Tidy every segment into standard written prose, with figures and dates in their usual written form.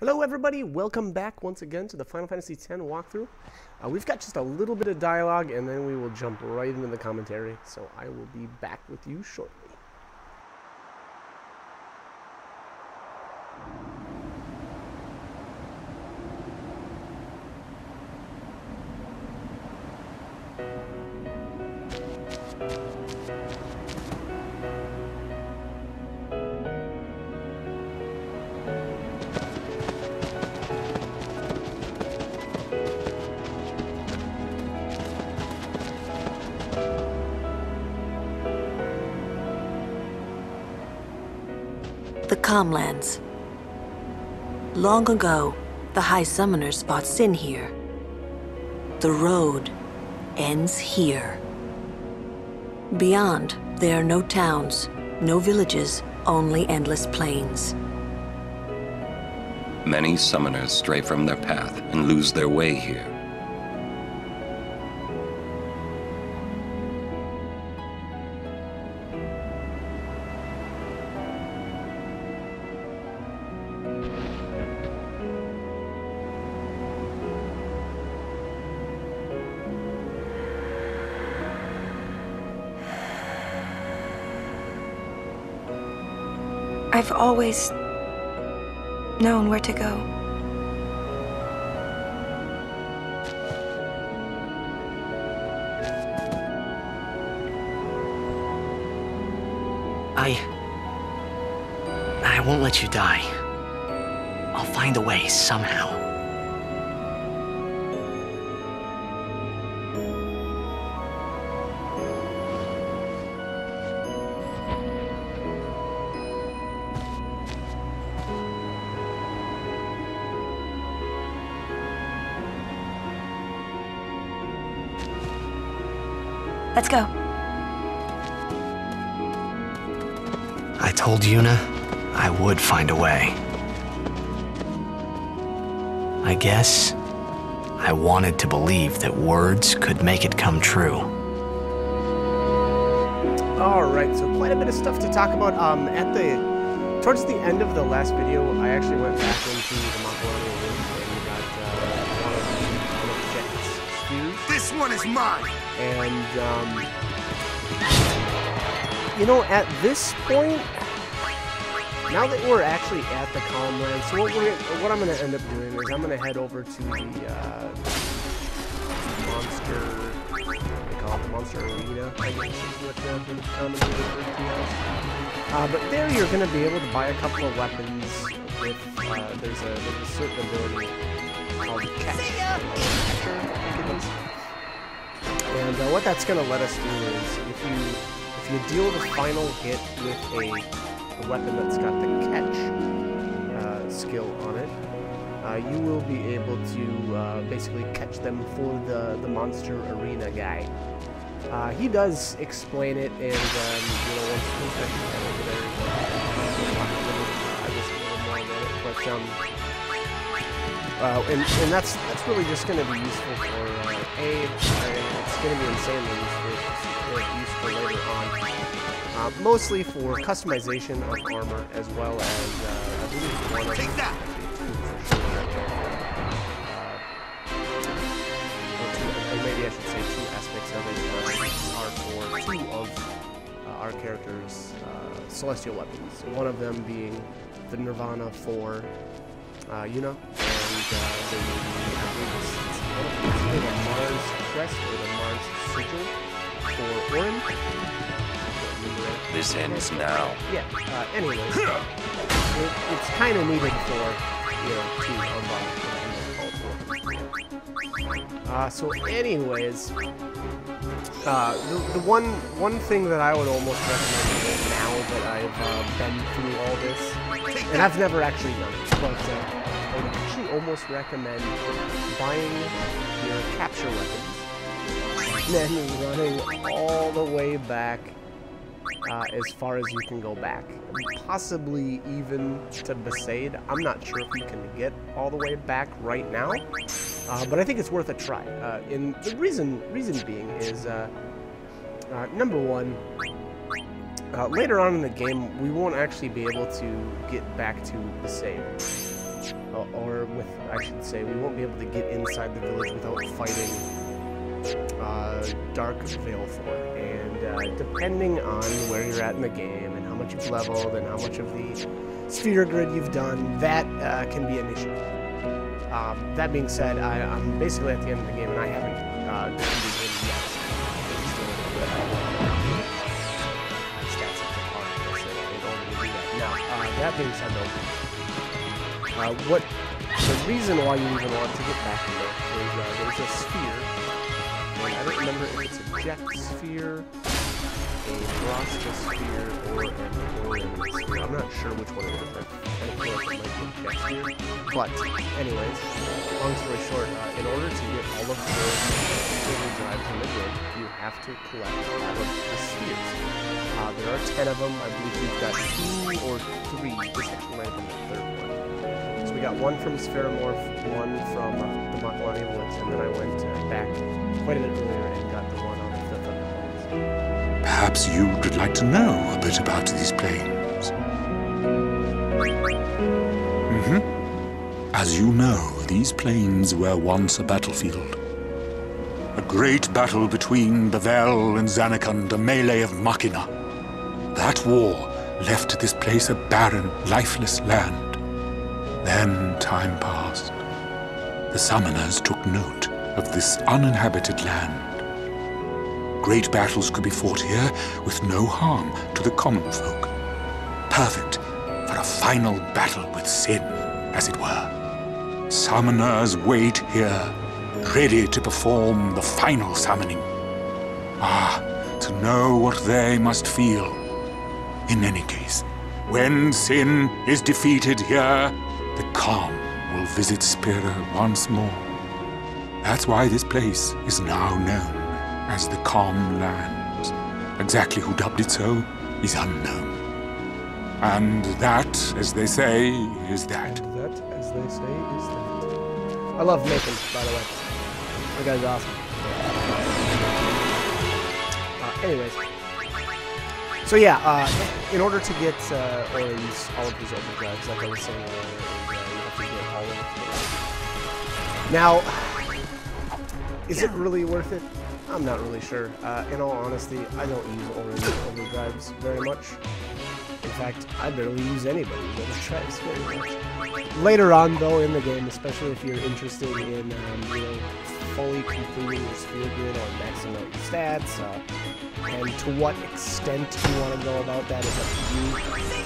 Hello everybody, welcome back once again to the Final Fantasy X walkthrough. We've got just a little bit of dialogue and then we will jump right into the commentary, so I will be back with you shortly. The Calmlands. Long ago, the High Summoners fought sin here. The road ends here. Beyond, there are no towns, no villages, only endless plains. Many summoners stray from their path and lose their way here. I've always known where to go. I won't let you die. I'll find a way somehow. Let's go. I told Yuna I would find a way. I guess I wanted to believe that words could make it come true. Alright, so quite a bit of stuff to talk about. Towards the end of the last video, I actually went back into the Macaroni room and we got one of Jet's spheres. This one is mine! And, you know, at this point, now that we're actually at the Calmlands, so what I'm going to end up doing is I'm going to head over to the monster, they call it the monster arena, I guess is what the commonly referred to as. But there you're going to be able to buy a couple of weapons with, there's a certain ability called Catch. Catcher, I think it is. And what that's going to let us do is, if you deal the final hit with a weapon that's got the catch skill on it, you will be able to basically catch them for the monster arena guy. He does explain it, and you know, once I head over there, we'll talk a little more about it. But and that's really just going to be useful for it's going to be insanely useful later on. Mostly for customization of armor, as well as I believe one of maybe I should say two aspects of it are for two of our characters' celestial weapons. One of them being the Nirvana for Yuna, and I believe it's the Mars crest or the Mars sigil for Orin. This ends now. Yeah, anyways, it's kind of needed for, you know, to unlock. So anyways, the one thing that I would almost recommend now that I've been through all this, and I've never actually done it, but I would actually almost recommend buying your capture weapons, then running all the way back as far as you can go back, possibly even to Besaid. I'm not sure if you can get all the way back right now, but I think it's worth a try. And the reason being is, number one, later on in the game, we won't actually be able to get back to Besaid. or with, I should say, we won't be able to get inside the village without fighting Dark Veilfor. And depending on where you're at in the game and how much you've leveled and how much of the sphere grid you've done, that can be an issue. That being said, I'm basically at the end of the game and I haven't defeated him yet. Stats up the part in order to do that. Now, that being said though, the reason why you even want to get back in there is there's a sphere. I don't remember if it's a jet sphere, a Rasta sphere, or an Orion sphere. I'm not sure which one it is. I feel like it might be a jet sphere. But, anyways, long story short, in order to get all of the overdrives in the grid, you have to collect all of the spheres. There are 10 of them. I believe we've got 2 or 3. This actually might have been the third one. So we got one from Spheromorph, one from the Makalani Woods, and then I went back quite a bit earlier and got the one out of the Thunderbolts. Perhaps you'd like to know a bit about these plains. As you know, these plains were once a battlefield. A great battle between the Vel and Zanarkand, a melee of Machina. That war left this place a barren, lifeless land. Then time passed. The summoners took note of this uninhabited land. Great battles could be fought here with no harm to the common folk. Perfect for a final battle with sin, as it were. Summoners wait here, ready to perform the final summoning. Ah, to know what they must feel. In any case, when sin is defeated here, the calm will visit Spira once more. That's why this place is now known as the Calm Lands. Exactly who dubbed it so is unknown. And that, as they say, is that. And that, as they say, is that. I love Nathan, by the way. That guy's awesome. Anyways. So yeah, in order to get all of these overdrives, like I was saying earlier, you have to get all of them. Now, is it really worth it? I'm not really sure. In all honesty, I don't use overdrives very much. In fact, I barely use anybody's overdrives very much. Later on, though, in the game, especially if you're interested in, fully completing your sphere grid or maxing out your stats, and to what extent you want to go about that is up to you.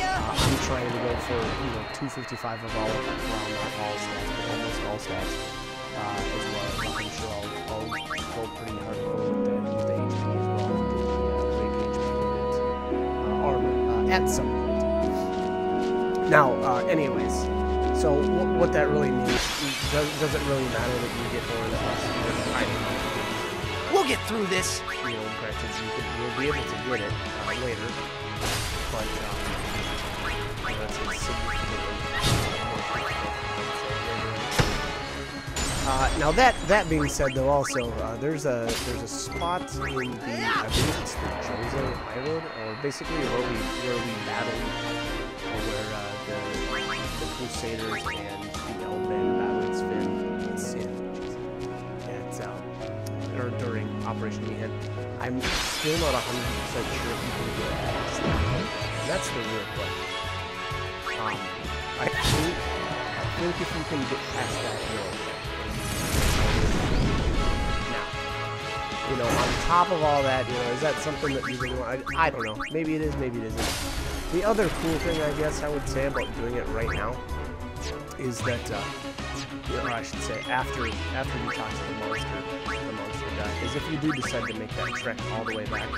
I'm trying to go for 255 of all, well, not all stats, but almost all stats, as well. I'm sure I'll go pretty hardcore with that, use the HP as well, break HP with armor at some point. Now, anyways, so what that really means, does it really matter that you get more of the I don't know. We'll get through this. Granted, you'll be able to get it later, but that's a significantly now that being said, though, also there's a spot in the, I believe it's the Jose High Road, or basically where we battled, or where the Crusaders and the Elben battled Sin. Or during Operation Meathead. I'm still not 100% sure if you can get past that. And that's the real question. I think if you can get past that hill. Now, on top of all that, is that something that you really want? I don't know. Maybe it is, maybe it isn't. The other cool thing, I guess, I would say about doing it right now is that, or I should say, after you talk to the monster guy, is if you do decide to make that trek all the way back,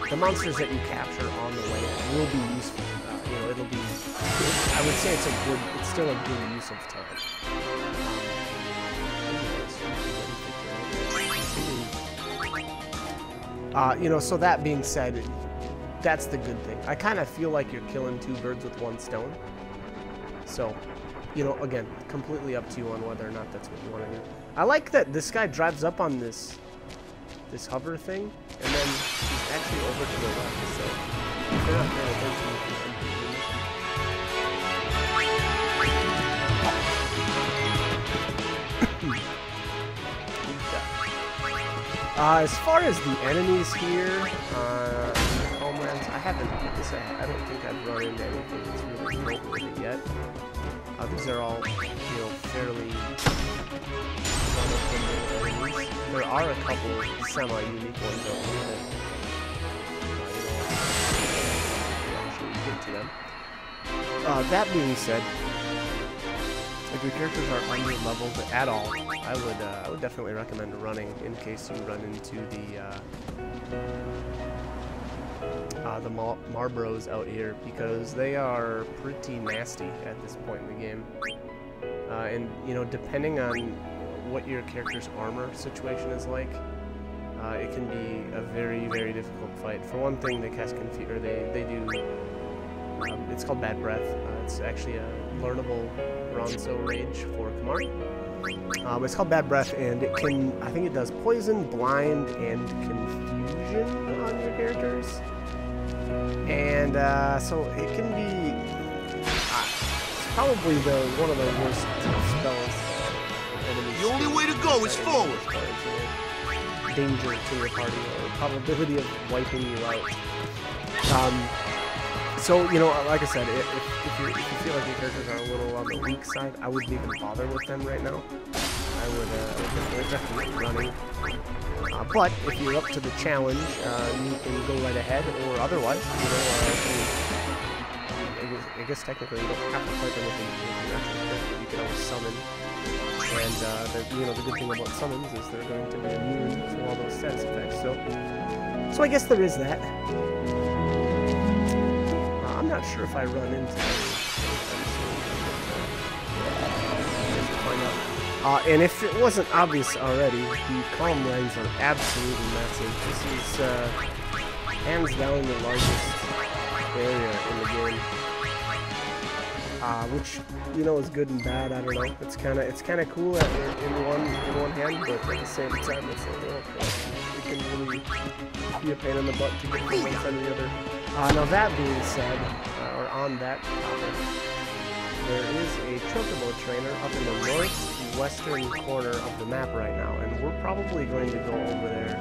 the monsters that you capture on the way will be useful. It'll be, I would say it's still a good use of time. So that being said, that's the good thing. I kind of feel like you're killing two birds with one stone. So, again, completely up to you on whether or not that's what you want to do. I like that this guy drives up on this hover thing, and then he's actually over to the left, so if you're not paying attention, you can completely miss him. As far as the enemies here, in the homelands, I don't think I've run into anything that's really noteworthy yet. These are all, fairly run-of-the-mill enemies. There are a couple semi-unique ones out here that, actually get to them. That being said, if your characters are under-leveled at all, I would definitely recommend running in case you run into the Marbros out here, because they are pretty nasty at this point in the game. And depending on what your character's armor situation is like, it can be a very, very difficult fight. For one thing, they cast they do. It's called Bad Breath. It's actually a learnable Ronso rage for Kamari. It's called Bad Breath, and I think it does poison, blind, and confusion on your characters. And so it can be it's probably one of the worst spells enemies. The only way to go is forward. Danger to your party, or probability of wiping you out. So, like I said, if you feel like your characters are a little on the weak side, I wouldn't even bother with them right now. I would definitely recommend running. But if you're up to the challenge, you can go right ahead, or otherwise, I guess technically you don't have to fight them with your actual character. You can always summon. And the good thing about summons is they're going to be immune to all those status effects. So I guess there is that. I'm not sure if I run into and if it wasn't obvious already, the column lines are absolutely massive. This is hands down the largest area in the game, which is good and bad. I don't know. It's kind of cool in one hand, but at the same time, it's like, it can really be a pain in the butt to get from one side to the other. Now that being said, or on that topic, there is a chocobo trainer up in the northwestern corner of the map right now, and we're probably going to go over there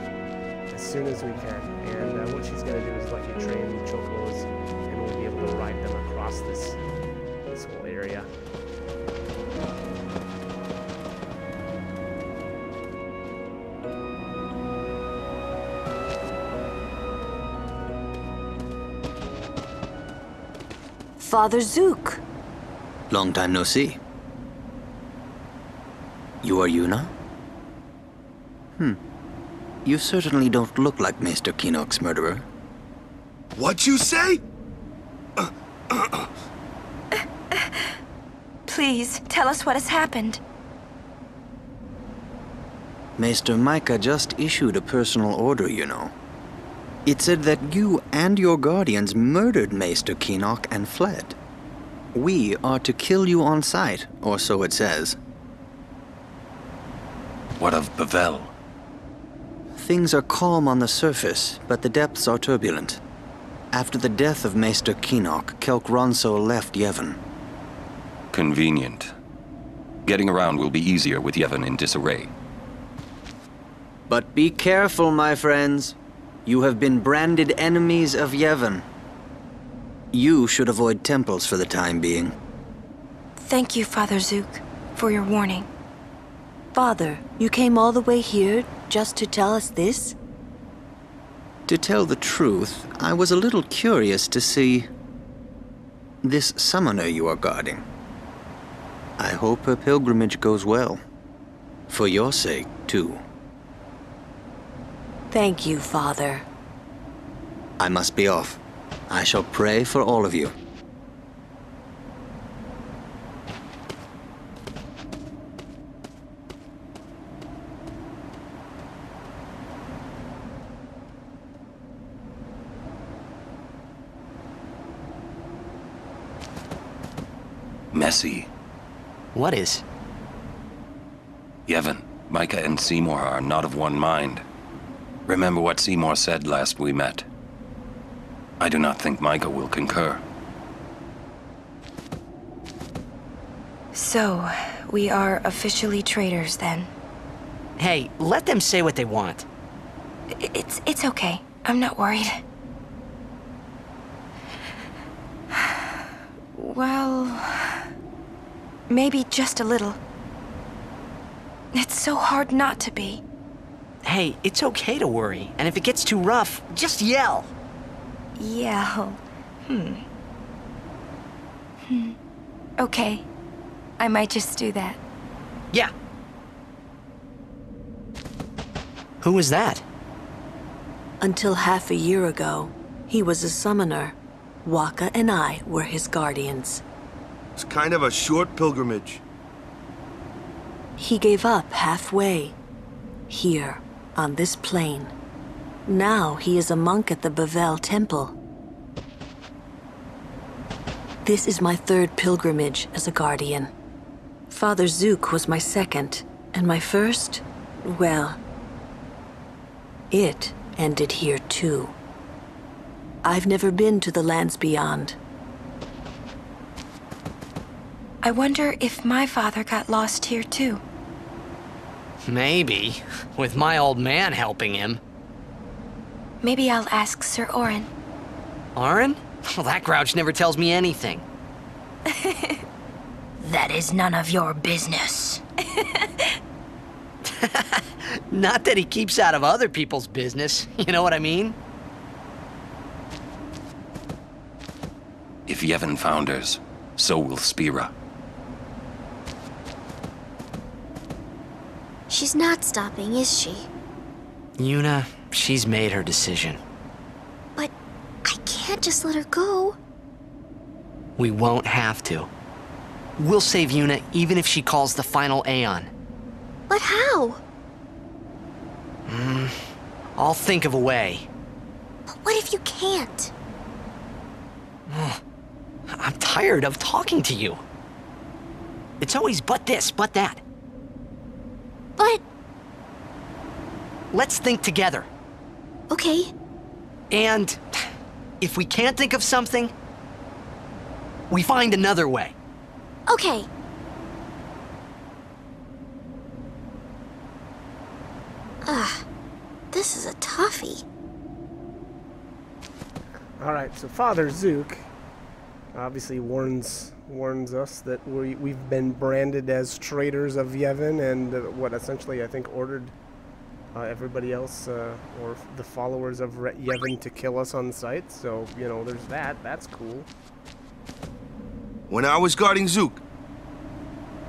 as soon as we can. And what she's going to do is let you train the chocobos, and we'll be able to ride them across this whole area. Father Zook. Long time no see. You are Yuna? You certainly don't look like Mr. Keenock's murderer. What you say? Please, tell us what has happened. Maester Micah just issued a personal order, It said that you and your guardians murdered Maester Keenock and fled. We are to kill you on sight, or so it says. What of Bavel? Things are calm on the surface, but the depths are turbulent. After the death of Maester Keenock, Kelk Ronso left Yevon. Convenient. Getting around will be easier with Yevon in disarray. But be careful, my friends. You have been branded enemies of Yevon. You should avoid temples for the time being. Thank you, Father Zook, for your warning. Father, you came all the way here just to tell us this? To tell the truth, I was a little curious to see this summoner you are guarding. I hope her pilgrimage goes well. For your sake, too. Thank you, Father. I must be off. I shall pray for all of you. Messy. What is? Yevon, Micah and Seymour are not of one mind. Remember what Seymour said last we met. I do not think Micah will concur. So, we are officially traitors then. Hey, let them say what they want. It's okay. I'm not worried. Well, maybe just a little. It's so hard not to be. Hey, it's okay to worry, and if it gets too rough, just yell. Yell. Okay. I might just do that. Yeah. Who was that? Until half a year ago, he was a summoner. Waka and I were his guardians. It's kind of a short pilgrimage. He gave up halfway. Here, on this plane. Now he is a monk at the Bavel Temple. This is my third pilgrimage as a guardian. Father Zook was my second, and my first, well, it ended here too. I've never been to the lands beyond. I wonder if my father got lost here too. Maybe, with my old man helping him. Maybe I'll ask Sir Orin. Orin? Well, that grouch never tells me anything. That is none of your business. Not that he keeps out of other people's business, you know what I mean? If Yevon founders, so will Spira. She's not stopping, is she? Yuna, she's made her decision. But I can't just let her go. We won't have to. We'll save Yuna even if she calls the final Aeon. But how? I'll think of a way. But what if you can't? I'm tired of talking to you. It's always but this, but that. But... Let's think together. Okay. And if we can't think of something, we find another way. Okay. This is a toughie. Alright, so Father Zook obviously warns us that we've been branded as traitors of Yevon and what essentially I think ordered everybody else or the followers of Yevon to kill us on sight. So, you know, there's that. That's cool. When I was guarding Zook,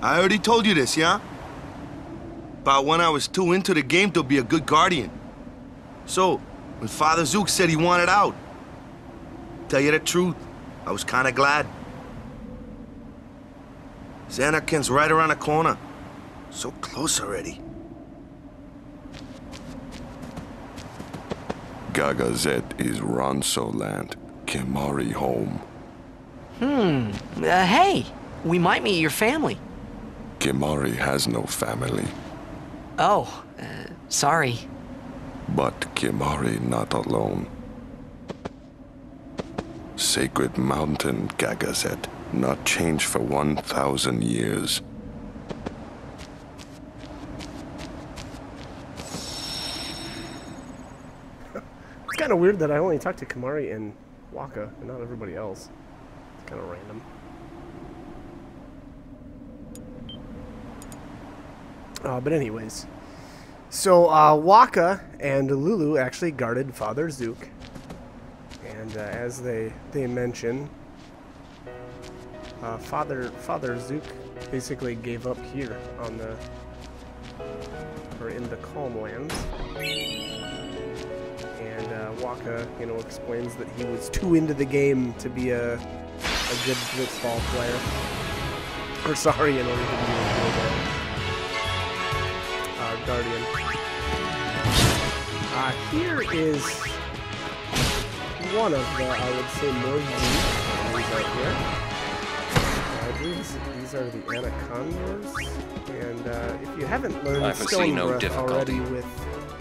I already told you this, yeah? About when I was too into the game to be a good guardian. So, when Father Zook said he wanted out, tell you the truth, I was kind of glad. Xanakin's right around the corner. So close already. Gagazet is Ronso land, Kimari home. Hey, we might meet your family. Kimari has no family. Oh, sorry. But Kimari not alone. Sacred mountain, Gagazet, not changed for 1,000 years. It's kind of weird that I only talked to Kimari and Waka and not everybody else. It's kind of random. But anyways, so Waka and Lulu actually guarded Father Zook, and as they mention, Father Zook basically gave up here on the in the Calm Lands, and Waka, you know, explains that he was too into the game to be a good blitzball player, or sorry, in order to be a good guardian. Here is one of the, I would say, more unique ones right here. I believe these are the anacondas, and if you haven't learned Stone Breath already with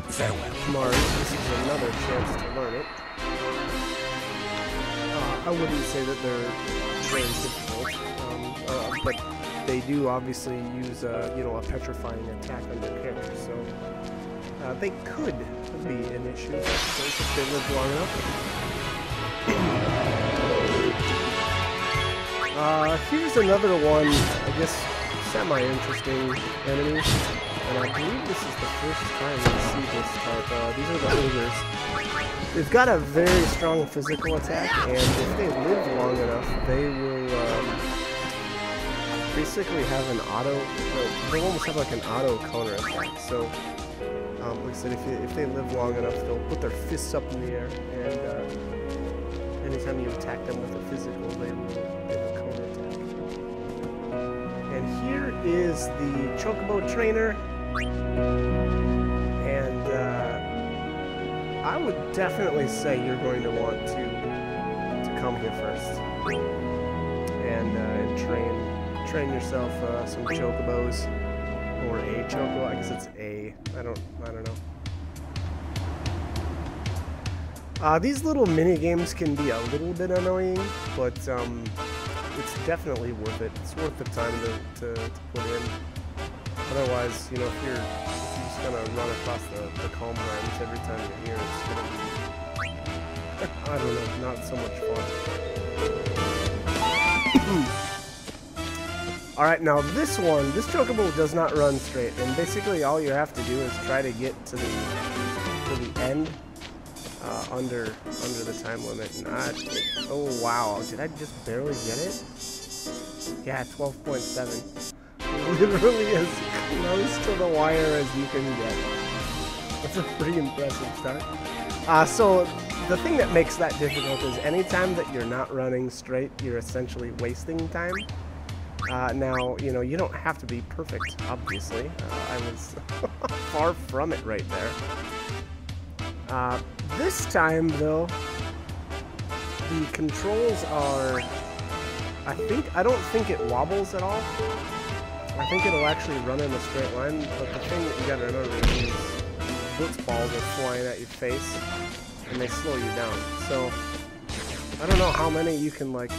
Kimari, this is another chance to learn it. I wouldn't say that they're very difficult, but they do obviously use you know, a petrifying attack on their character, so they could could be an issue, I suppose, if they live long enough. Here's another one, I guess, semi-interesting enemy, and I believe this is the first time we see this type. These are the ogres. They've got a very strong physical attack, and if they live long enough, they will basically have an auto. They'll almost have like an auto counter attack. So, like I said, if they live long enough, they'll put their fists up in the air, and anytime you attack them with a physical, they will counter attack. And here is the Chocobo trainer, and I would definitely say you're going to want to come here first and train yourself some Chocobos, or a Chocobo. I guess it's a. I don't know. These little mini games can be a little bit annoying, but it's definitely worth it. It's worth the time to put in. Otherwise, you know, if you're just gonna run across the calm lands every time you're here, it's gonna be, I don't know, not so much fun. Alright, now this Chocobo does not run straight, and basically all you have to do is try to get to the end under the time limit. Oh wow, did I just barely get it? Yeah, 12.7. Literally as close to the wire as you can get. That's a pretty impressive start. So the thing that makes that difficult is anytime that you're not running straight, you're essentially wasting time. Now, you know, you don't have to be perfect, obviously. I was far from it right there. This time, though, the controls are... I don't think it wobbles at all. I think it'll actually run in a straight line, but the thing that you gotta remember is these blitz balls are flying at your face, and they slow you down. So, I don't know how many you can, like,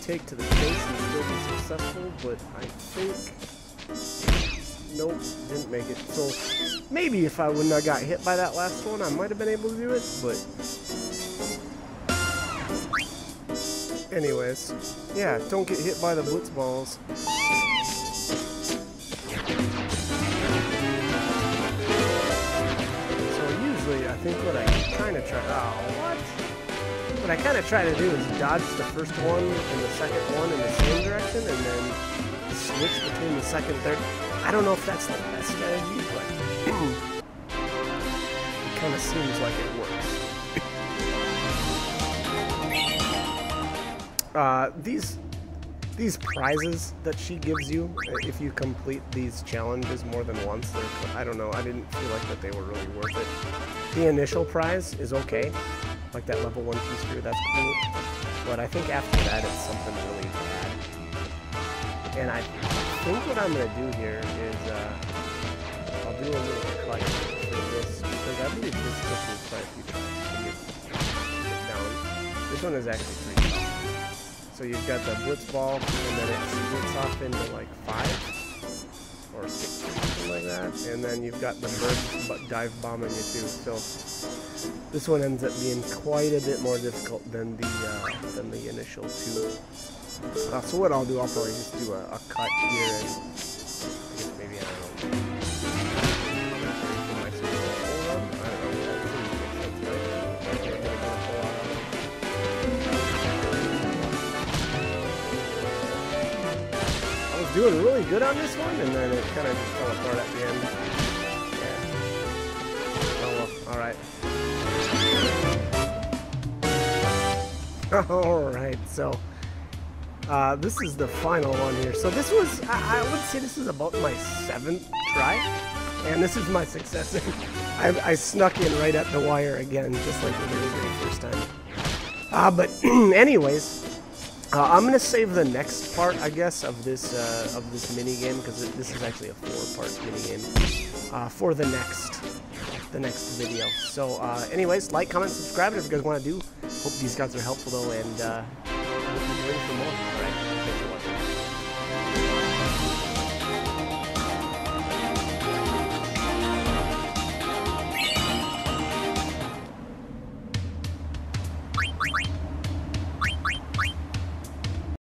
take to the face and still be successful, but I think... Nope, didn't make it. So, maybe if I wouldn't have got hit by that last one, I might have been able to do it, but... Anyways, yeah, don't get hit by the blitz balls. So usually, I think what I kind of try... Oh, what? What I kind of try to do is dodge the first one and the second one in the same direction, and then switch between the second and third. I don't know if that's the best strategy, but it kind of seems like it works. These prizes that she gives you, if you complete these challenges more than once, I don't know, I didn't feel like that they were really worth it. The initial prize is okay, like that level 1 key screw, that's cool, but I think after that it's something really bad. And I think what I'm going to do here is, I'll do a little cut for this, because I believe this took me quite a few tries to get down. This one is actually pretty tough. So you've got the blitz ball, and then it splits off into like 5 or 6 or something like that, and then you've got the bird dive bombing you too. So this one ends up being quite a bit more difficult than the initial two. So what I'll do, I'll probably just do a cut here, and I guess maybe I don't know. Doing really good on this one, and then it kind of just fell apart at the end. Yeah. Oh well, alright. Alright, so this is the final one here. So this was, I would say this is about my 7th try, and this is my success. I snuck in right at the wire again, just like the very first time. But anyways, I'm gonna save the next part, I guess, of this mini game, because this is actually a 4-part mini game, for the next video. So, anyways, like, comment, subscribe, if you guys want to do. Hope these guys are helpful though, and we'll be doing some more.